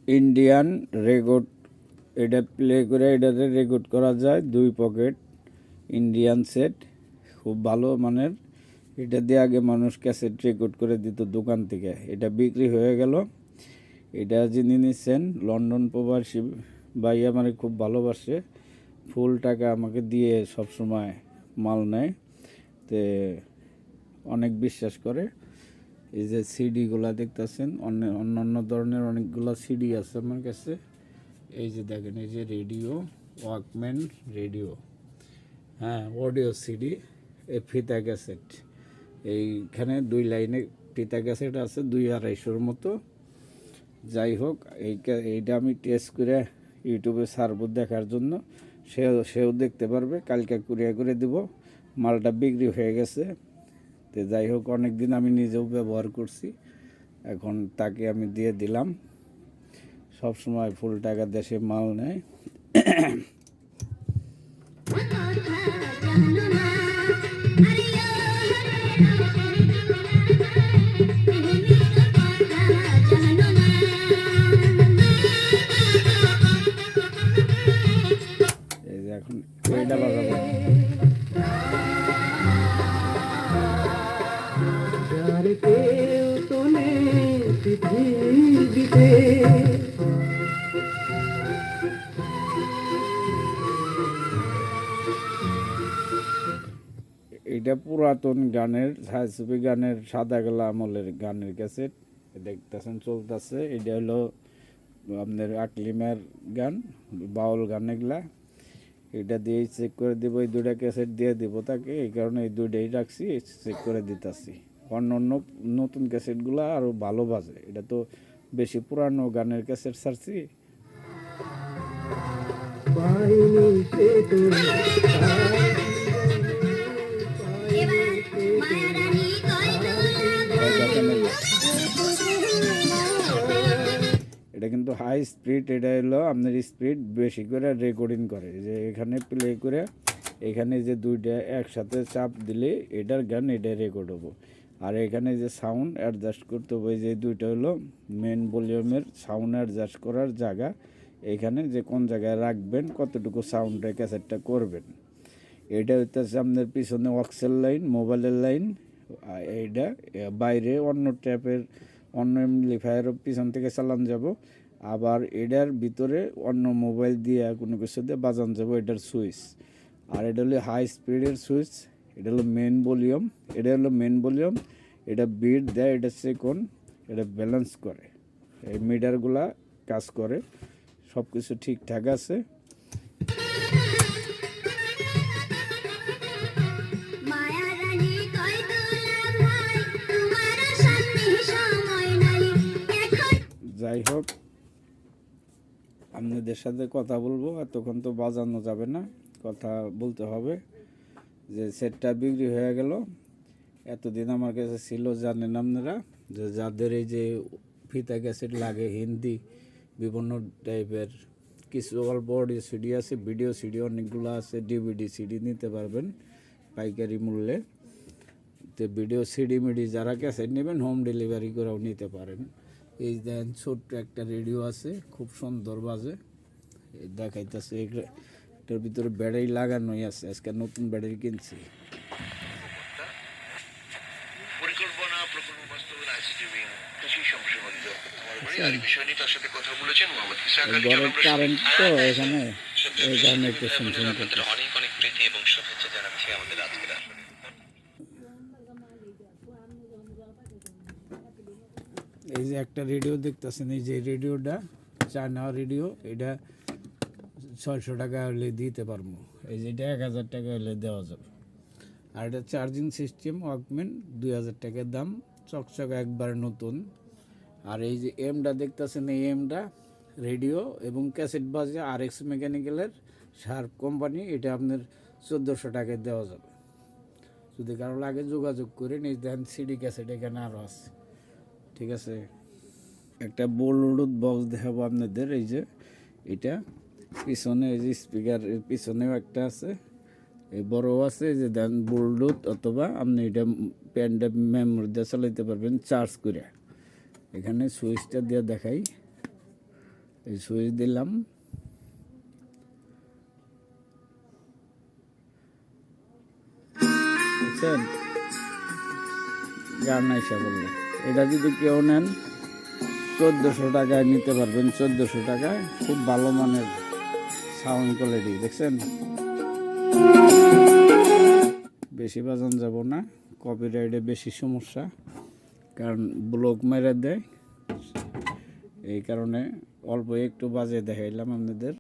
Indian record, এটা play করে এটাতে রেকর্ড করা যায় 2 পকেট ইন্ডিয়ান সেট, খুব ভালো মানের। এটা দিয়ে আগে মানুষ ক্যাসেট রেকর্ড করে দিত দোকান থেকে, এটা বিক্রি হয়ে গেল। এটা যিনি নিচ্ছেন লন্ডন প্রবাসী ভাই, আমাকে খুব ভালোবাসে, ফুল টাকা আমাকে দিয়ে সব সময় মাল নেয়, তে অনেক বিশ্বাস করে। এই যে সিডিগুলা দেখতেছেন, অন্যান্য ধরনের অনেকগুলো সিডি আছে আমার কাছে। এই যে দেখেন, এই যে রেডিও, ওয়াকম্যান রেডিও, হ্যাঁ অডিও সিডি, এই ফিতা ক্যাসেট, এইখানে 2 লাইনে ফিতা ক্যাসেট আছে 200-250 মতো। যাই হোক, এইটা আমি টেস্ট করে ইউটিউবে ছাড়বো দেখার জন্য, সেও দেখতে পারবে। কালকে কুরিয়ার করে দিব, মালটা বিক্রি হয়ে গেছে। তো যাই হোক, অনেক দিন আমি নিজেও ব্যবহার করছি, এখন তাকে আমি দিয়ে দিলাম। সব সময় ফুল টাকা দেশে মাল নেয়। এই যে এখন এটা বাজাবো। এটা পুরাতন গানের, ছায়াছবি গানের, সাদা গলা আমলের গানের ক্যাসেট দেখতেছেন চলতেছে। এটা হলো আপনার আকলিমের গান, বাউল গান এগুলা। এটা দিয়েই চেক করে দিব, এই 2টা ক্যাসেট দিয়ে দিব তাকে, এই কারণে এই 2টাই রাখছি, চেক করে দিতেছি। অন্য নতুন ক্যাসেটগুলো আরও ভালো বাজে, এটা তো বেশি পুরানো গানের ক্যাসেট ছাড়ছি। এটা কিন্তু হাই স্পিড, এটা হলো আপনার স্পিড বেশি করে রেকর্ডিং করে। যে এখানে প্লে করে এখানে যে 2টা একসাথে চাপ দিলে এটার গান এটা রেকর্ড হবো। আর এখানে যে সাউন্ড অ্যাডজাস্ট করতে হবে, যে 2টা হলো মেন ভলিউমের সাউন্ড অ্যাডজাস্ট করার জায়গা। এখানে যে কোন জায়গায় রাখবেন, কতটুকু সাউন্ডে ক্যাসেটটা করবেন। এটা হচ্ছে আপনার পিছনে অক্সেল লাইন, মোবাইলের লাইন। এইটা বাইরে অন্য ট্যাপের, অন্য এমপ্লিফায়ারও পিছন থেকে চালান যাব। আবার এটার ভিতরে অন্য মোবাইল দিয়ে কোনো কিছু দিয়ে বাজান যাব, এটার সুইচ। আর এটা হলো হাই স্পিডের সুইচ, এটা হলো মেন ভলিউম। এটা হলো মেন ভলিউম, এটা বিট দেয়, এটা সেকেন্ড, এটা ব্যালেন্স করে, এই মিটারগুলা কাজ করে, সব কিছু ঠিকঠাক আছে। যাই হোক, আপনাদের সাথে কথা বলবো, এতক্ষণ তো বাজানো যাবে না, কথা বলতে হবে। যে সেটটা বিক্রি হয়ে গেল, এতদিন আমার কাছে ছিল, জানেন আপনারা, যে যাদের এই যে ফিতা ক্যাসেট লাগে, হিন্দি বিভিন্ন টাইপের, কিছু অল্প অডিও সিডি আছে, ভিডিও সিডি অনেকগুলো আছে, ডিভিডি সিডি নিতে পারবেন পাইকারি মূল্যে। তো ভিডিও সিডি মিডি যারা ক্যাসেট নেবেন, হোম ডেলিভারি করেও নিতে পারেন। এই দেন ছোট্ট একটা রেডিও আছে, খুব সুন্দর বাজে, দেখাইতেছে। এটার ভিতরে ব্যাটারি লাগানোই আছে, আজকে নতুন ব্যাটারি কিনছি। পরিকল্পনা প্রকল্প বাস্তবায়ন আইসিটিভি কৃষি সম্প্রসারিত কারেন্ট তো এখানে, এই কারণে একটু শুনছেন। অনেক অনেক প্রীতি এবং শুভেচ্ছা জানাচ্ছি আমাদের আজকের আসরে। এই যে একটা রেডিও দেখতেছেন, এই যে রেডিওটা চায়না রেডিও, এটা 600 টাকা হলে দিতে পারবো। এই যে এটা 1000 টাকা হলে দেওয়া যাবে। আর এটা চার্জিং সিস্টেম ওয়াকম্যান, 2000 টাকার দাম, চকচক একবার নতুন। আর এই যে এমটা দেখতেছেন, এই এমটা রেডিও এবং ক্যাসেট বাজে RX মেকানিক্যালের, শার্প কোম্পানি, এটা আপনার 1400 টাকায় দেওয়া যাবে। যদি কারো লাগে যোগাযোগ করে নিয়ে দেন। সিডি ক্যাসেট এখানে আরও আছে, ঠিক আছে। একটা ব্লুটুথ বক্স দেখাবো আপনাদের, এই যে এটা পিছনে, এই যে স্পিকার পিছনেও একটা আছে, এই বড় আছে, এই যে দেন ব্লুটুথ, অথবা আপনি এটা পেন ড্রাইভ মেমোরি দিয়ে চালাইতে পারবেন চার্জ করে। এখানে সুইচটা দিয়ে দেখাই, এই সুইচ দিলাম, বুঝছেন, গান আইসা বললো। এটা যদি কেউ নেন 1400 টাকায় নিতে পারবেন, 1400 টাকায় খুব ভালো মানের সাউন্ড কোয়ালিটি। দেখছেন, বেশি বাজান যাব না, কপিরাইটে বেশি সমস্যা, কারণ ব্লক মেরে দেয়, এই কারণে অল্প একটু বাজে দেখাইলাম আপনাদের।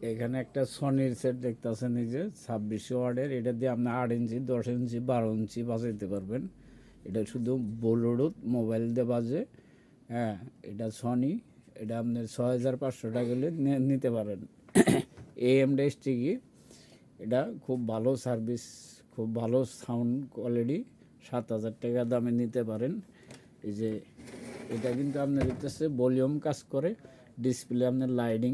এখানে একটা সনির সেট দেখতেছেন, এই যে 26 ওয়াটের, এটা দিয়ে আপনি 8 ইঞ্চি 10 ইঞ্চি 12 ইঞ্চি বাজাইতে পারবেন। এটা শুধু ব্লুটুথ মোবাইল দিয়ে বাজে। হ্যাঁ, এটা সনি, এটা আপনার 6500 টাকা হলে নিতে পারেন। AMD স্টিকি, এটা খুব ভালো সার্ভিস, খুব ভালো সাউন্ড কোয়ালিটি, 7000 টাকা দামে নিতে পারেন। এই যে এটা কিন্তু আপনার হচ্ছে ভলিউম কাজ করে, ডিসপ্লে আপনার লাইটিং,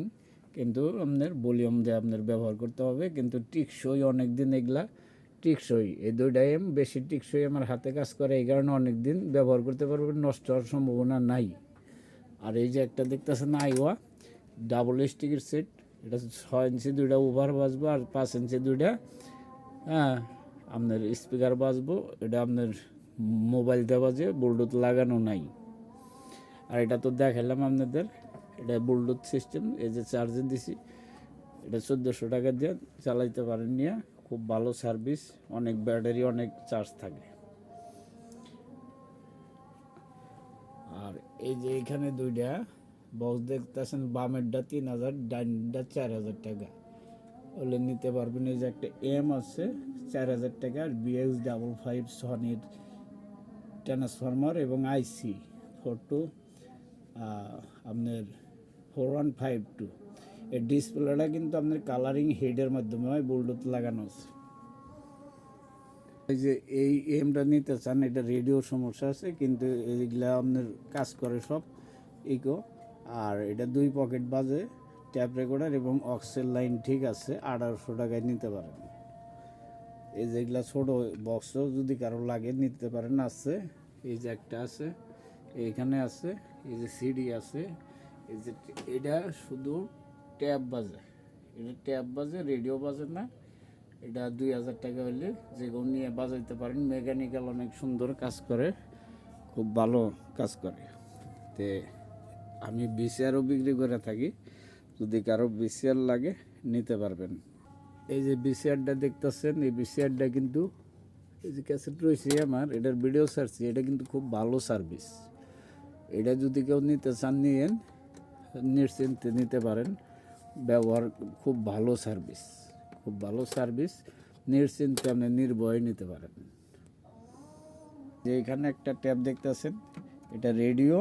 কিন্তু আপনার ভলিউম দিয়ে আপনার ব্যবহার করতে হবে, কিন্তু টিকসই অনেক দিন, এগুলা টিকসই, এই দুইটাই বেশি টিকসই আমার হাতে কাজ করে, এই কারণে অনেক দিন ব্যবহার করতে পারবেন, নষ্ট হওয়ার সম্ভাবনা নাই। আর এই যে একটা দেখতেছেন আইওয়া ডাবল স্টিকের সেট, এটা 6 ইঞ্চি দুইটা ওভার বাজবো আর 5 ইঞ্চি দুইটা আপনার স্পিকার বাজবো। এটা আপনার মোবাইল দিয়ে বাজে, ব্লুটুথ লাগানো নাই। আর এটা তো দেখালাম আপনাদের, এটা ব্লুটুথ সিস্টেম, এই যে চার্জে দিছি, এটা 1400 টাকা দিয়ে চালাইতে পারেন নিয়ে, খুব ভালো সার্ভিস, অনেক ব্যাটারি, অনেক চার্জ থাকে। আর এই যে এখানে দুইটা বক্স দেখতেছেন, বামেরটা 3000, ডাইনটা 4000 টাকা ওগুলো নিতে পারবেন। এই যে একটা এম আছে 4000 টাকা, আর BX55 সনির ট্রান্সফরমার এবং IC 42 আপনার 4152। এই ডিসপ্লেটা কিন্তু আপনার কালারিং হেডের মাধ্যমে হয়, ব্লুটুথ লাগানো আছে। এই যে এই এমটা নিতে চান, এটা রেডিও সমস্যা আছে, কিন্তু এইগুলা আপনার কাজ করে সব ইকো। আর এটা 2 পকেট বাজে, ট্যাপ রেকর্ডার এবং অক্সেল লাইন ঠিক আছে, 1800 টাকায় নিতে পারেন। এই যেগুলা ছোটো বক্সও যদি কারো লাগে নিতে পারেন, আছে। এই যে একটা আছে, এইখানে আছে, এই যে সিডি আছে, এই যে এটা শুধু ট্যাপ বাজে, এটা ট্যাপ বাজে, রেডিও বাজে না। এটা 2000 টাকা হলে যেগুলো নিয়ে বাজাইতে পারেন, মেকানিক্যাল অনেক সুন্দর কাজ করে, খুব ভালো কাজ করে। তে আমি VCRও বিক্রি করে থাকি, যদি কারো VCR লাগে নিতে পারবেন। এই যে VCRটা দেখতেছেন, এই VCRটা কিন্তু এই যে ক্যাসেট রয়েছে আমার, এটার ভিডিও ছাড়ছি, এটা কিন্তু খুব ভালো সার্ভিস। এটা যদি কেউ নিতে চান নিয়েন, নিশ্চিন্তে নিতে পারেন, ব্যবহার খুব ভালো সার্ভিস, খুব ভালো সার্ভিস, নিশ্চিন্তে আপনি নির্ভয়ে নিতে পারেন। যে এখানে একটা ট্যাব দেখতেছেন, এটা রেডিও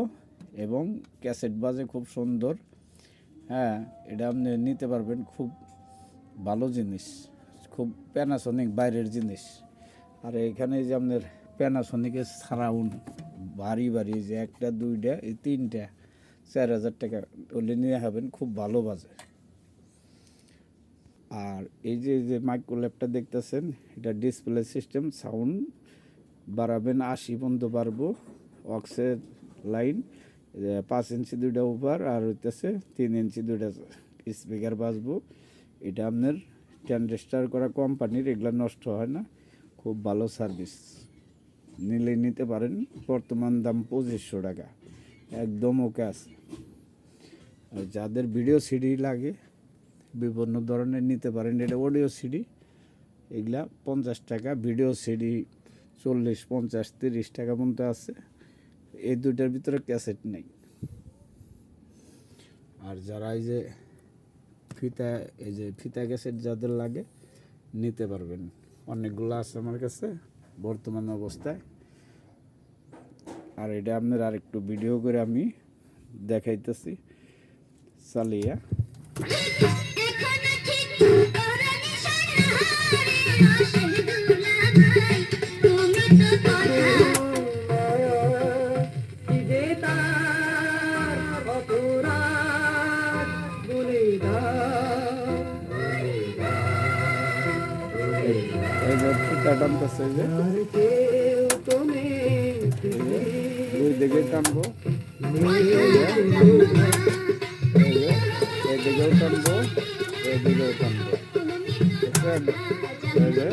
এবং ক্যাসেট বাজে খুব সুন্দর। হ্যাঁ, এটা আপনি নিতে পারবেন, খুব ভালো জিনিস, খুব প্যানাসনিক বাইরের জিনিস। আর এখানে যে আপনার প্যানাসনিকের সারাউন্ড ভারী ভারী, যে একটা দুইটা এই তিনটা 4000 টাকা ওলে নিয়ে হবেন, খুব ভালো বাজে। আর এই যে মাইক্রো ল্যাপটা দেখতেছেন, এটা ডিসপ্লে সিস্টেম, সাউন্ড বাড়াবেন 80 পর্যন্ত পারবো, অক্সের লাইন, 5 ইঞ্চি দুইটা ওভার, আর হইতেছে 3 ইঞ্চি দুইটা স্পিকার বাজবো। এটা আপনার রেজিস্টার করা কোম্পানির, এগুলো নষ্ট হয় না, খুব ভালো সার্ভিস, নিলে নিতে পারেন। বর্তমান দাম 2500 টাকা, একদম ওকে আছে। আর যাদের ভিডিও সিডি লাগে বিভিন্ন ধরনের নিতে পারেন, এটা অডিও সিডি, এগুলা 50 টাকা, ভিডিও সিডি 40, 50, 30 টাকা পর্যন্ত আছে। এই দুইটার ভিতরে ক্যাসেট নেই। আর যারা এই যে ফিতা ক্যাসেট যাদের লাগে নিতে পারবেন, অনেকগুলো আছে আমার কাছে বর্তমান অবস্থায়। আর এটা আপনার আরেকটু ভিডিও করে আমি দেখাইতেছি চালিয়া। এই যে ফিতা টানতেছে, যে দুই দিকে টানবো, এদিকেও টানবো, বুঝছেন? এই যে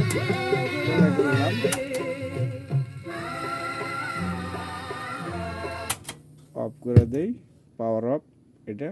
প্লে করলাম, অফ করে দেই, পাওয়ার অফ, এটা